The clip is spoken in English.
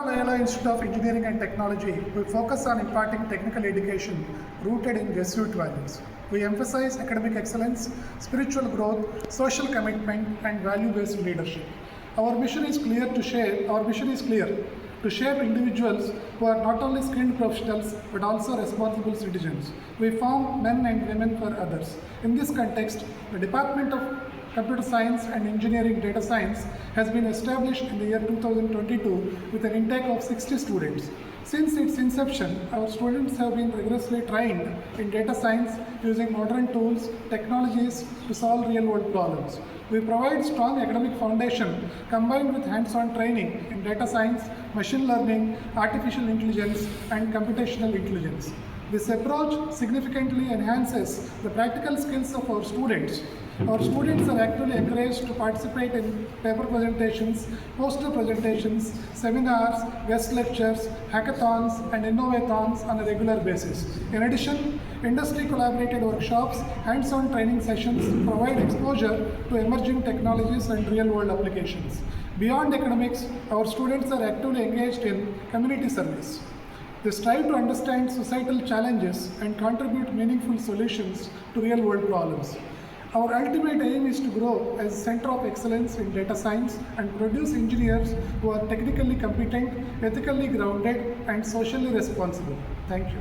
Layala Institute of Engineering and Technology, we focus on imparting technical education rooted in Jesuit values. We emphasize academic excellence, spiritual growth, social commitment, and value-based leadership. Our mission is clear to shape individuals who are not only skilled professionals but also responsible citizens. We form men and women for others. In this context, the Department of Computer Science and Engineering Data Science has been established in the year 2022 with an intake of 60 students. Since its inception, our students have been rigorously trained in data science using modern tools, technologies to solve real-world problems. We provide strong academic foundation combined with hands-on training in data science, machine learning, artificial intelligence, and computational intelligence. This approach significantly enhances the practical skills of our students. Our students are actively encouraged to participate in paper presentations, poster presentations, seminars, guest lectures, hackathons, and innovathons on a regular basis. In addition, industry collaborated workshops, hands-on training sessions provide exposure to emerging technologies and real-world applications. Beyond academics, our students are actively engaged in community service. They strive to understand societal challenges and contribute meaningful solutions to real-world problems. Our ultimate aim is to grow as a center of excellence in data science and produce engineers who are technically competent, ethically grounded, and socially responsible. Thank you.